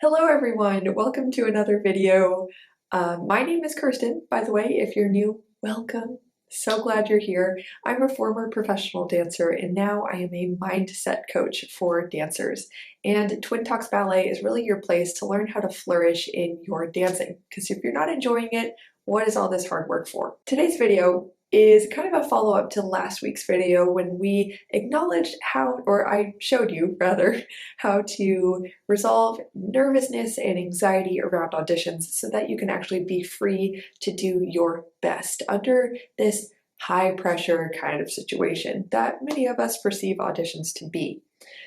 Hello everyone, welcome to another video. My name is Kirsten, by the way. If you're new, welcome. So glad you're here. I'm a former professional dancer and now I am a mindset coach for dancers. And Twin Talks Ballet is really your place to learn how to flourish in your dancing. Because if you're not enjoying it, what is all this hard work for? Today's video is kind of a follow-up to last week's video when we acknowledged how, or I showed you rather, how to resolve nervousness and anxiety around auditions so that you can actually be free to do your best under this high pressure kind of situation that many of us perceive auditions to be.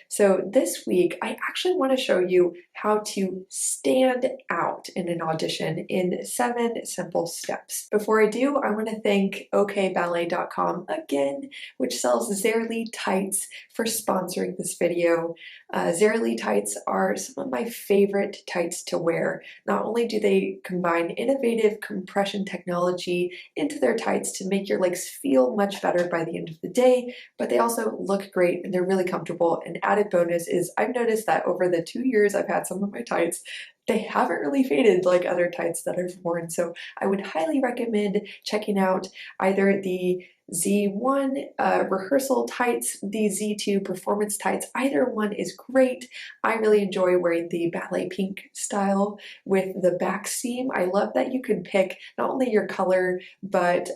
So this week, I actually want to show you how to stand out in an audition in 7 simple steps. Before I do, I want to thank okballet.com again, which sells Zerly tights, for sponsoring this video. Zerly tights are some of my favorite tights to wear. Not only do they combine innovative compression technology into their tights to make your legs feel much better by the end of the day, but they also look great and they're really comfortable. An added bonus is I've noticed that over the 2 years I've had some of my tights, they haven't really faded like other tights that I've worn. So I would highly recommend checking out either the Z1 rehearsal tights, the Z2 performance tights. Either one is great. I really enjoy wearing the ballet pink style with the back seam. I love that you can pick not only your color, but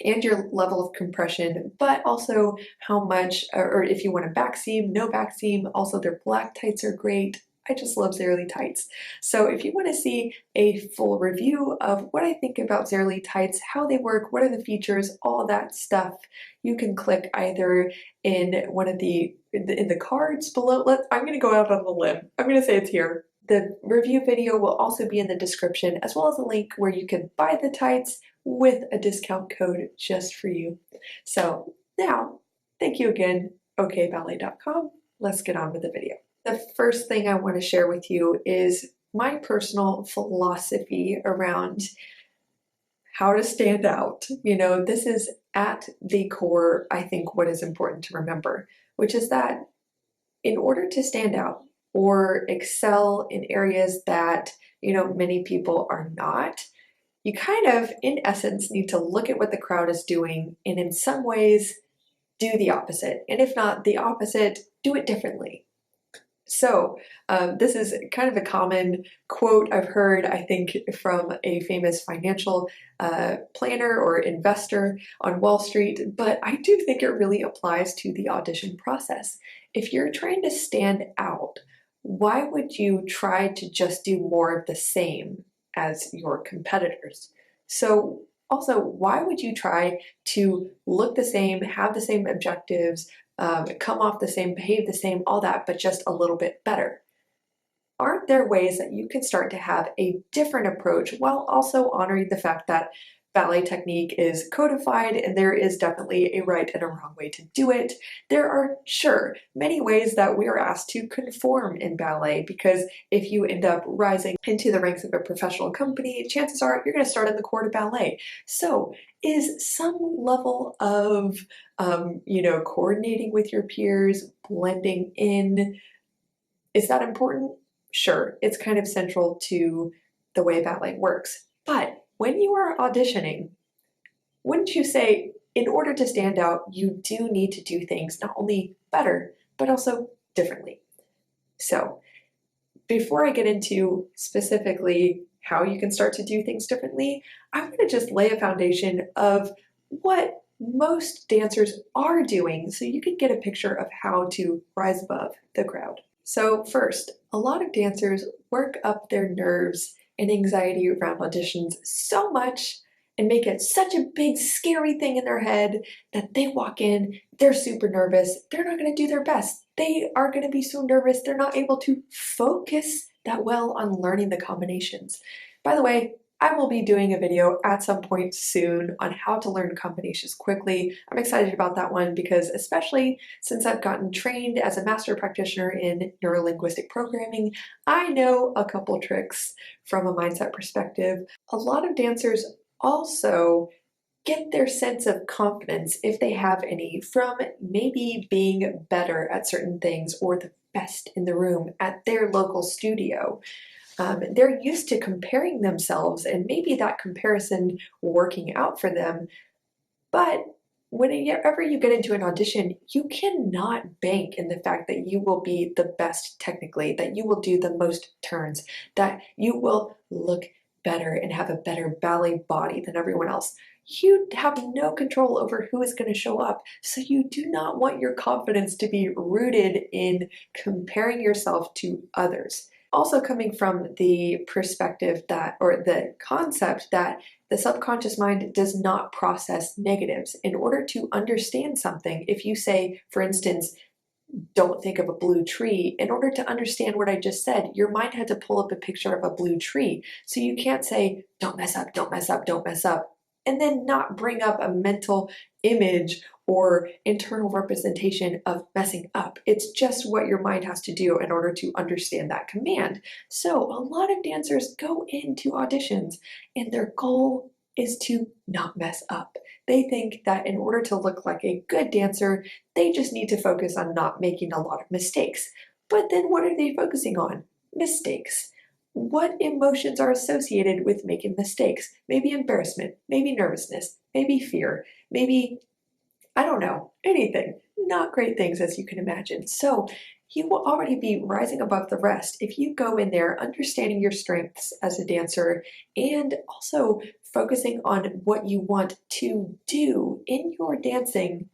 and your level of compression, but also how much, or if you want a back seam, no back seam. Also, their black tights are great. I just love Zerly tights. So if you want to see a full review of what I think about Zerly tights, how they work, what are the features, all that stuff, you can click either in one of the cards below. I'm going to go out on a limb. I'm going to say it's here. The review video will also be in the description, as well as a link where you can buy the tights with a discount code just for you. So now, thank you again, okballet.com. Let's get on with the video. The first thing I want to share with you is my personal philosophy around how to stand out. You know, this is at the core, I think, what is important to remember, which is that in order to stand out or excel in areas that, you know, many people are not, you kind of, in essence, need to look at what the crowd is doing and in some ways do the opposite. And if not the opposite, do it differently. So this is kind of a common quote I've heard, I think, from a famous financial planner or investor on Wall Street, but I do think it really applies to the audition process. If you're trying to stand out, why would you try to just do more of the same as your competitors? So also, why would you try to look the same, have the same objectives, come off the same, behave the same, all that, but just a little bit better? Aren't there ways that you can start to have a different approach while also honoring the fact that ballet technique is codified and there is definitely a right and a wrong way to do it? There are, sure, many ways that we are asked to conform in ballet, because if you end up rising into the ranks of a professional company, chances are you're going to start in the court of ballet. So is some level of, coordinating with your peers, blending in, is that important? Sure, it's kind of central to the way ballet works. But when you are auditioning, wouldn't you say, in order to stand out, you do need to do things not only better, but also differently? So before I get into specifically how you can start to do things differently, I'm going to just lay a foundation of what most dancers are doing so you can get a picture of how to rise above the crowd. So first, a lot of dancers work up their nerves and anxiety around auditions so much and make it such a big scary thing in their head that they walk in, they're super nervous, they're not going to do their best. They are going to be so nervous they're not able to focus that well on learning the combinations. By the way, I will be doing a video at some point soon on how to learn combinations quickly. I'm excited about that one because, especially since I've gotten trained as a master practitioner in neurolinguistic programming, I know a couple tricks from a mindset perspective. A lot of dancers also get their sense of confidence, if they have any, from maybe being better at certain things or the best in the room at their local studio. They're used to comparing themselves and maybe that comparison working out for them. But whenever you get into an audition, you cannot bank in the fact that you will be the best technically, that you will do the most turns, that you will look better and have a better ballet body than everyone else. You have no control over who is going to show up, so you do not want your confidence to be rooted in comparing yourself to others. Also coming from the perspective that, or the concept that the subconscious mind does not process negatives. In order to understand something, if you say, for instance, don't think of a blue tree, in order to understand what I just said, your mind had to pull up a picture of a blue tree. So you can't say, don't mess up, don't mess up, don't mess up, and then not bring up a mental image or internal representation of messing up. It's just what your mind has to do in order to understand that command. So a lot of dancers go into auditions and their goal is to not mess up. They think that in order to look like a good dancer, they just need to focus on not making a lot of mistakes. But then what are they focusing on? Mistakes. What emotions are associated with making mistakes? Maybe embarrassment, maybe nervousness, maybe fear, maybe, I don't know, anything. Not great things, as you can imagine. So you will already be rising above the rest if you go in there understanding your strengths as a dancer and also focusing on what you want to do in your dancing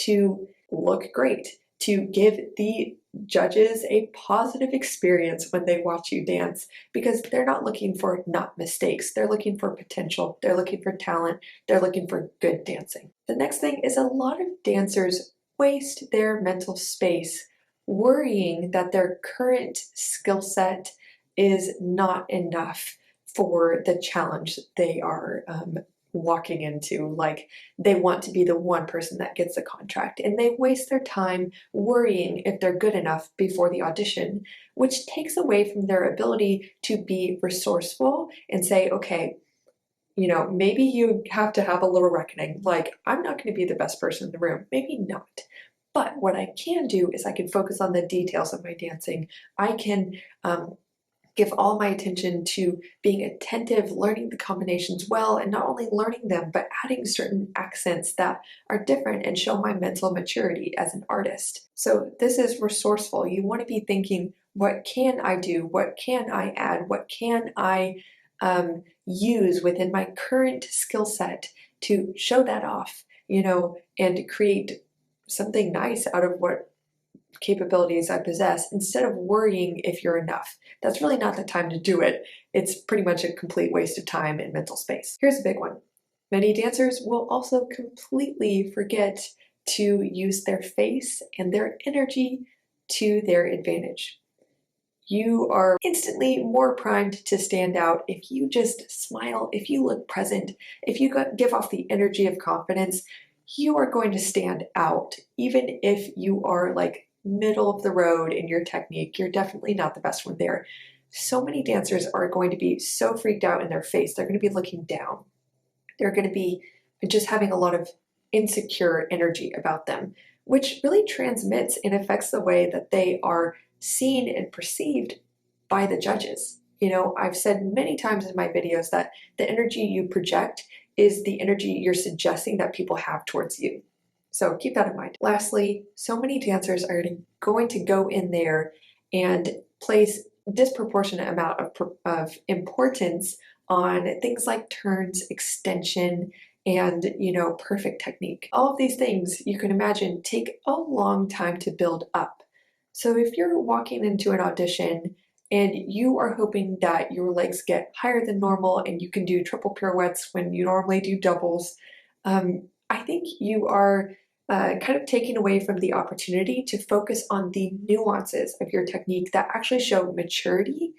to look great, to give the judges a positive experience when they watch you dance, because they're not looking for not mistakes. They're looking for potential. They're looking for talent. They're looking for good dancing. The next thing is a lot of dancers waste their mental space worrying that their current skill set is not enough for the challenge they are walking into. Like, they want to be the one person that gets the contract, and they waste their time worrying if they're good enough before the audition, which takes away from their ability to be resourceful and say, okay, you know, maybe you have to have a little reckoning. Like, I'm not going to be the best person in the room. Maybe not. But what I can do is I can focus on the details of my dancing. I can give all my attention to being attentive, learning the combinations well, and not only learning them, but adding certain accents that are different and show my mental maturity as an artist. So this is resourceful. You want to be thinking, what can I do? What can I add? What can I use within my current skill set to show that off, you know, and create something nice out of what capabilities I possess, instead of worrying if you're enough. That's really not the time to do it. It's pretty much a complete waste of time and mental space. Here's a big one. Many dancers will also completely forget to use their face and their energy to their advantage. You are instantly more primed to stand out if you just smile, if you look present, if you give off the energy of confidence. You are going to stand out, even if you are like middle of the road in your technique. You're definitely not the best one there. So many dancers are going to be so freaked out in their face. They're going to be looking down. They're going to be just having a lot of insecure energy about them, which really transmits and affects the way that they are seen and perceived by the judges. You know, I've said many times in my videos that the energy you project is the energy you're suggesting that people have towards you. So keep that in mind. Lastly, so many dancers are going to go in there and place disproportionate amount of importance on things like turns, extension, and, you know, perfect technique. All of these things, you can imagine, take a long time to build up. So if you're walking into an audition and you are hoping that your legs get higher than normal and you can do triple pirouettes when you normally do doubles, I think you are kind of taking away from the opportunity to focus on the nuances of your technique that actually show maturity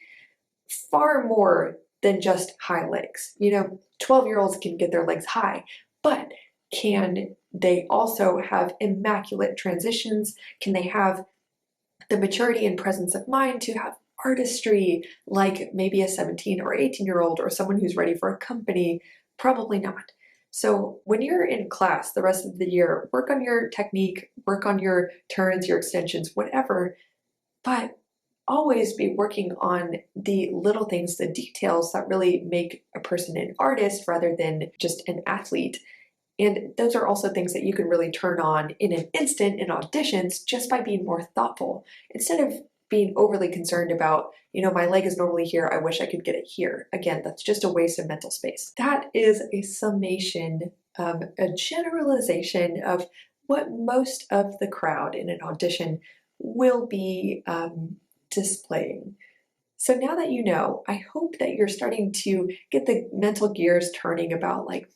far more than just high legs. You know, 12-year-olds can get their legs high, but can they also have immaculate transitions? Can they have the maturity and presence of mind to have artistry like maybe a 17 or 18-year-old or someone who's ready for a company? Probably not. So when you're in class the rest of the year, work on your technique, work on your turns, your extensions, whatever, but always be working on the little things, the details that really make a person an artist rather than just an athlete. And those are also things that you can really turn on in an instant in auditions just by being more thoughtful. Instead of being overly concerned about, my leg is normally here, I wish I could get it here. Again, that's just a waste of mental space. That is a summation, a generalization of what most of the crowd in an audition will be displaying. So now that you know, I hope that you're starting to get the mental gears turning about like,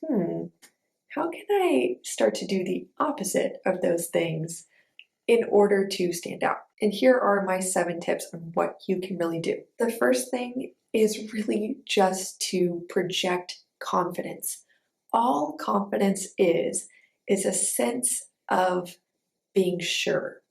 how can I start to do the opposite of those things in order to stand out? And here are my 7 tips on what you can really do. The first thing is really just to project confidence. All confidence is a sense of being sure.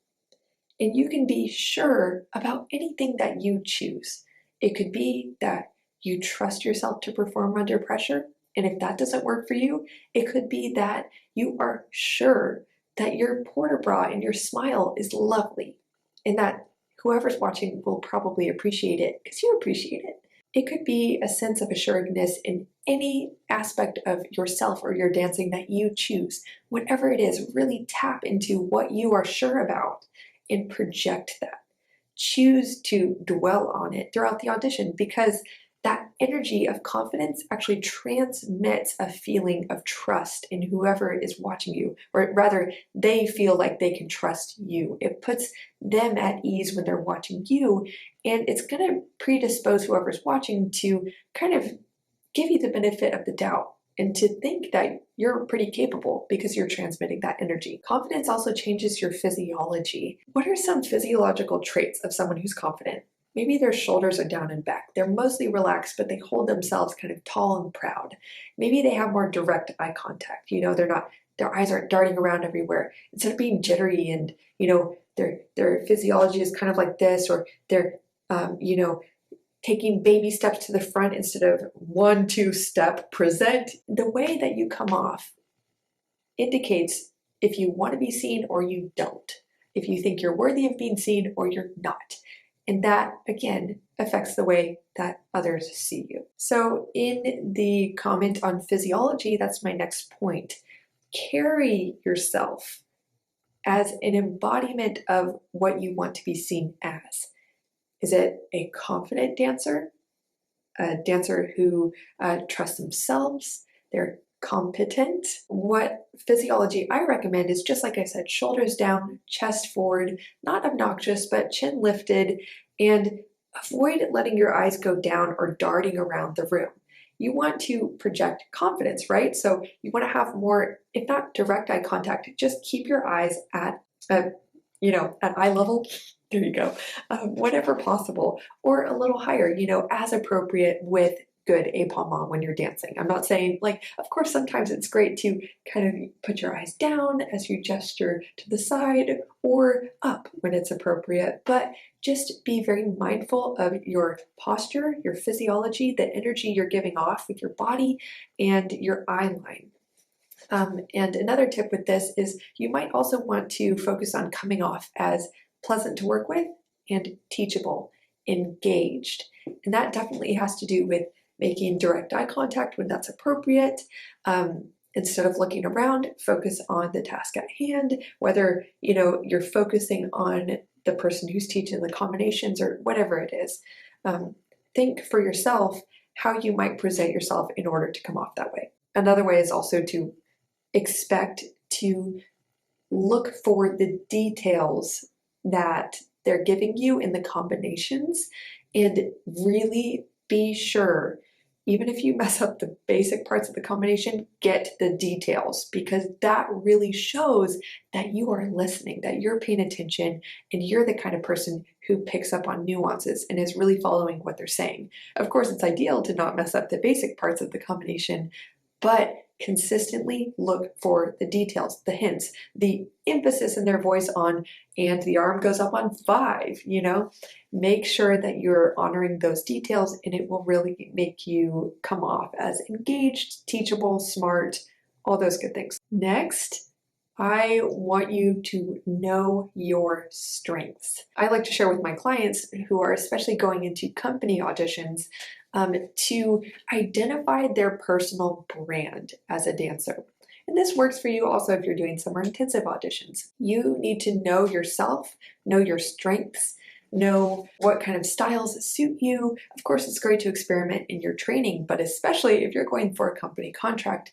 And you can be sure about anything that you choose. It could be that you trust yourself to perform under pressure. And if that doesn't work for you, it could be that you are sure that your port bra and your smile is lovely and that whoever's watching will probably appreciate it because you appreciate it. It could be a sense of assuredness in any aspect of yourself or your dancing that you choose. Whatever it is, really tap into what you are sure about and project that. Choose to dwell on it throughout the audition because that energy of confidence actually transmits a feeling of trust in whoever is watching you, or rather, they feel like they can trust you. It puts them at ease when they're watching you, and it's going to predispose whoever's watching to kind of give you the benefit of the doubt and to think that you're pretty capable because you're transmitting that energy. Confidence also changes your physiology. What are some physiological traits of someone who's confident? Maybe their shoulders are down and back. They're mostly relaxed, but they hold themselves kind of tall and proud. Maybe they have more direct eye contact. Their eyes aren't darting around everywhere. Instead of being jittery and, their physiology is kind of like this, or they're, taking baby steps to the front instead of 1-2 step present. The way that you come off indicates if you want to be seen or you don't. If you think you're worthy of being seen or you're not. And that, again, affects the way that others see you. So in the comment on physiology, that's my next point. Carry yourself as an embodiment of what you want to be seen as. Is it a confident dancer? A dancer who trusts themselves? They're competent? What physiology I recommend is, just like I said, shoulders down, chest forward, not obnoxious, but chin lifted, and avoid letting your eyes go down or darting around the room. You want to project confidence, right? So you want to have more, if not direct eye contact, just keep your eyes at eye level. There you go. Whatever possible, or a little higher, as appropriate with good epaulement when you're dancing. I'm not saying, of course, sometimes it's great to kind of put your eyes down as you gesture to the side or up when it's appropriate, but just be very mindful of your posture, your physiology, the energy you're giving off with your body and your eye line. And another tip with this is you might also want to focus on coming off as pleasant to work with and teachable, engaged. And that definitely has to do with making direct eye contact when that's appropriate. Instead of looking around, focus on the task at hand, whether you're focusing on the person who's teaching the combinations or whatever it is. Think for yourself how you might present yourself in order to come off that way. Another way is also to expect to look for the details that they're giving you in the combinations and really be sure, even if you mess up the basic parts of the combination, get the details, because that really shows that you are listening, that you're paying attention, and you're the kind of person who picks up on nuances and is really following what they're saying. Of course, it's ideal to not mess up the basic parts of the combination, but consistently look for the details, the hints, the emphasis in their voice on, and the arm goes up on 5, Make sure that you're honoring those details, and it will really make you come off as engaged, teachable, smart, all those good things. Next, I want you to know your strengths. I like to share with my clients who are especially going into company auditions to identify their personal brand as a dancer. And this works for you also if you're doing summer intensive auditions. You need to know yourself, know your strengths, know what kind of styles suit you. Of course, it's great to experiment in your training, but especially if you're going for a company contract,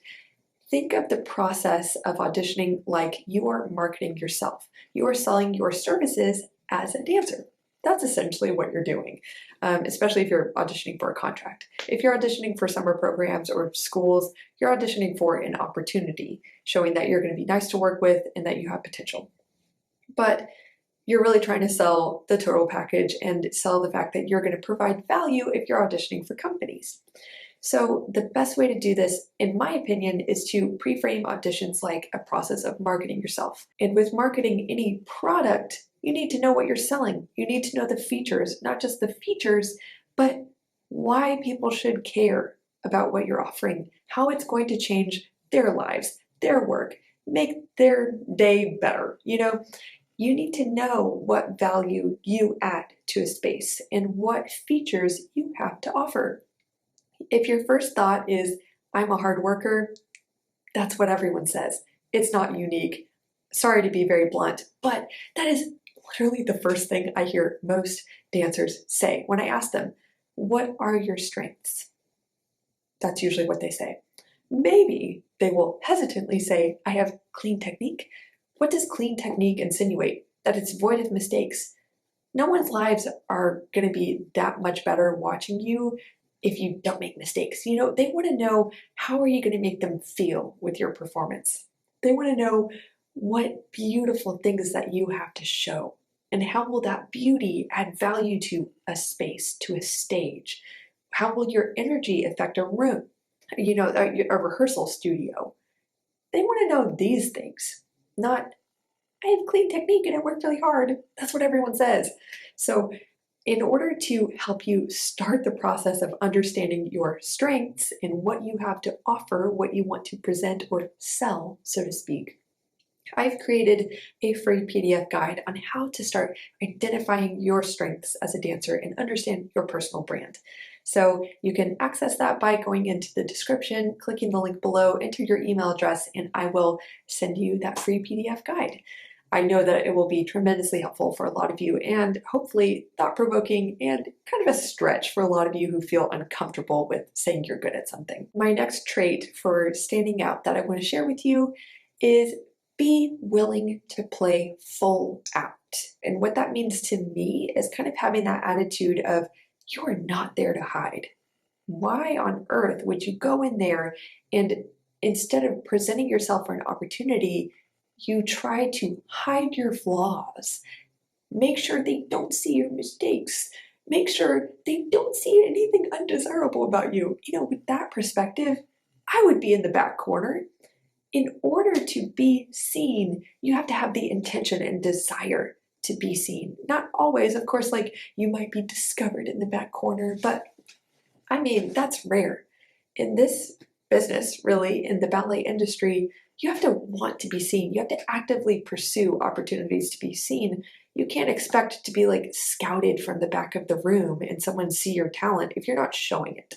think of the process of auditioning like you are marketing yourself. You are selling your services as a dancer. That's essentially what you're doing, especially if you're auditioning for a contract. If you're auditioning for summer programs or schools, you're auditioning for an opportunity, showing that you're going to be nice to work with and that you have potential. But you're really trying to sell the total package and sell the fact that you're going to provide value if you're auditioning for companies. So the best way to do this, in my opinion, is to pre-frame auditions like a process of marketing yourself. And with marketing any product, you need to know what you're selling. You need to know the features, not just the features, but why people should care about what you're offering, how it's going to change their lives, their work, make their day better. You need to know what value you add to a space and what features you have to offer. If your first thought is, I'm a hard worker, that's what everyone says. It's not unique. Sorry to be very blunt, but that is literally the first thing I hear most dancers say when I ask them, what are your strengths? That's usually what they say. Maybe they will hesitantly say, I have clean technique. What does clean technique insinuate? That it's void of mistakes. No one's lives are going to be that much better watching you if you don't make mistakes. They want to know, how are you going to make them feel with your performance? They want to know what beautiful things that you have to show, and how will that beauty add value to a space, to a stage? How will your energy affect a room, a rehearsal studio? They want to know these things, not, I have clean technique and I worked really hard. That's what everyone says. So in order to help you start the process of understanding your strengths and what you have to offer, what you want to present or sell, so to speak, I've created a free PDF guide on how to start identifying your strengths as a dancer and understand your personal brand. So you can access that by going into the description, clicking the link below, enter your email address, and I will send you that free PDF guide. I know that it will be tremendously helpful for a lot of you and hopefully thought-provoking and kind of a stretch for a lot of you who feel uncomfortable with saying you're good at something. My next trait for standing out that I want to share with you is be willing to play full out. And what that means to me is kind of having that attitude of, you are not there to hide. Why on earth would you go in there and instead of presenting yourself for an opportunity, you try to hide your flaws? Make sure they don't see your mistakes. Make sure they don't see anything undesirable about you. With that perspective, I would be in the back corner. In order to be seen, you have to have the intention and desire to be seen. Not always, of course, like you might be discovered in the back corner, but that's rare. In this business, really, in the ballet industry, you have to want to be seen. You have to actively pursue opportunities to be seen. You can't expect to be like scouted from the back of the room and someone see your talent if you're not showing it.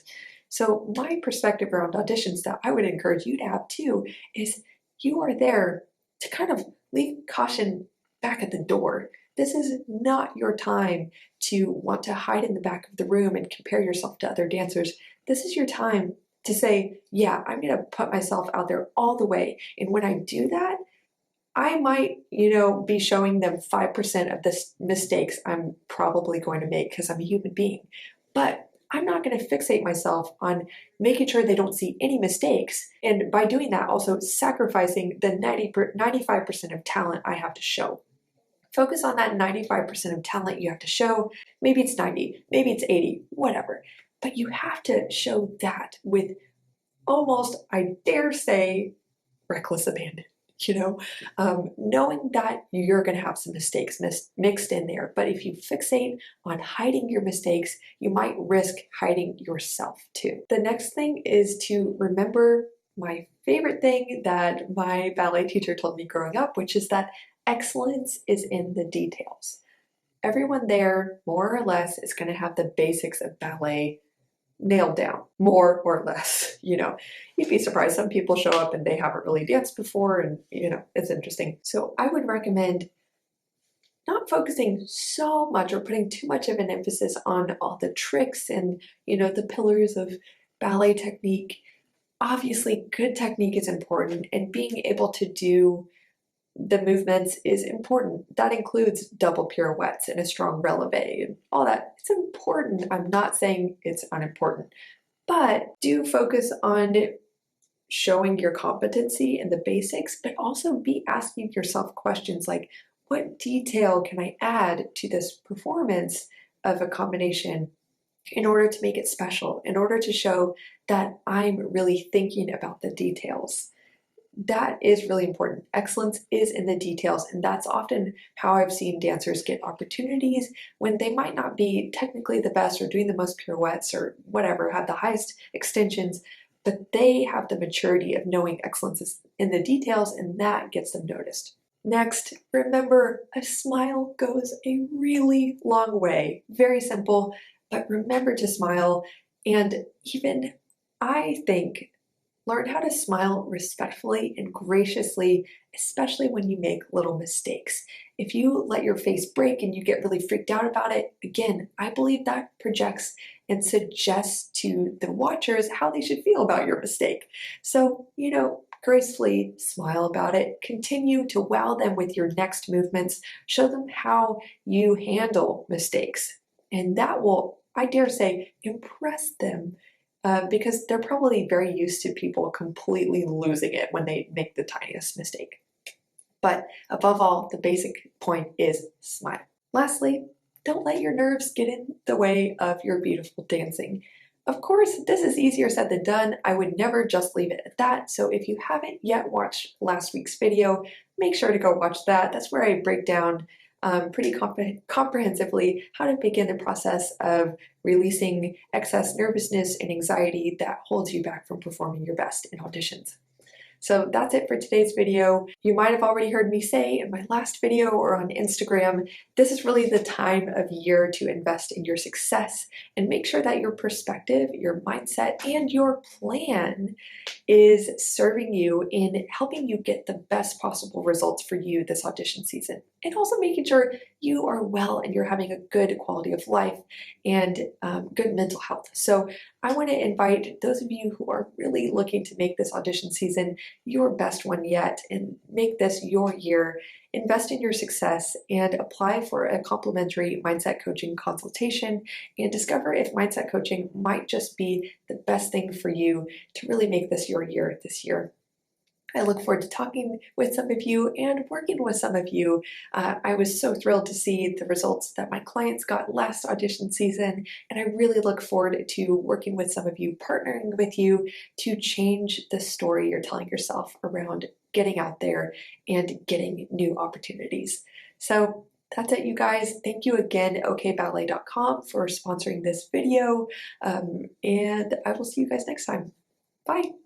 So my perspective around auditions that I would encourage you to have too is you are there to kind of leave caution back at the door. This is not your time to want to hide in the back of the room and compare yourself to other dancers. This is your time to say, yeah, I'm going to put myself out there all the way. And when I do that, I might, be showing them 5% of the mistakes I'm probably going to make because I'm a human being. But I'm not going to fixate myself on making sure they don't see any mistakes. And by doing that, also sacrificing the 95% of talent I have to show. Focus on that 95% of talent you have to show. Maybe it's 90, maybe it's 80, whatever. But you have to show that with almost, I dare say, reckless abandon. Knowing that you're going to have some mistakes mixed in there. But if you fixate on hiding your mistakes, you might risk hiding yourself too. The next thing is to remember my favorite thing that my ballet teacher told me growing up, which is that excellence is in the details. Everyone there, more or less, is going to have the basics of ballet nailed down, more or less. You'd be surprised. Some people show up and they haven't really danced before, and it's interesting. So I would recommend not focusing so much or putting too much of an emphasis on all the tricks and the pillars of ballet technique. Obviously, good technique is important, and being able to do the movements is important. That includes double pirouettes and a strong releve and all that. It's important. I'm not saying it's unimportant, but do focus on showing your competency in the basics, but also be asking yourself questions like, what detail can I add to this performance of a combination in order to make it special, in order to show that I'm really thinking about the details? That is really important. Excellence is in the details, and that's often how I've seen dancers get opportunities when they might not be technically the best or doing the most pirouettes or whatever, have the highest extensions, but they have the maturity of knowing excellence is in the details, and that gets them noticed. Next, remember, a smile goes a really long way. Very simple, but remember to smile. And even, I think, learn how to smile respectfully and graciously, especially when you make little mistakes. If you let your face break and you get really freaked out about it, again, I believe that projects and suggests to the watchers how they should feel about your mistake. So, gracefully smile about it. Continue to wow them with your next movements. Show them how you handle mistakes. And that will, I dare say, impress them. Because they're probably very used to people completely losing it when they make the tiniest mistake. But above all, the basic point is smile. Lastly, don't let your nerves get in the way of your beautiful dancing. Of course, this is easier said than done. I would never just leave it at that. So if you haven't yet watched last week's video, make sure to go watch that. That's where I break down pretty comprehensively how to begin the process of releasing excess nervousness and anxiety that holds you back from performing your best in auditions. So that's it for today's video. You might have already heard me say in my last video or on Instagram, this is really the time of year to invest in your success and make sure that your perspective, your mindset, and your plan is serving you in helping you get the best possible results for you this audition season. And also making sure you are well and you're having a good quality of life and good mental health. So I want to invite those of you who are really looking to make this audition season your best one yet and make this your year. Invest in your success and apply for a complimentary mindset coaching consultation and discover if mindset coaching might just be the best thing for you to really make this your year this year. I look forward to talking with some of you and working with some of you. I was so thrilled to see the results that my clients got last audition season, and I really look forward to working with some of you, partnering with you to change the story you're telling yourself around getting out there and getting new opportunities. So that's it, you guys. Thank you again, okballet.com, for sponsoring this video, and I will see you guys next time. Bye.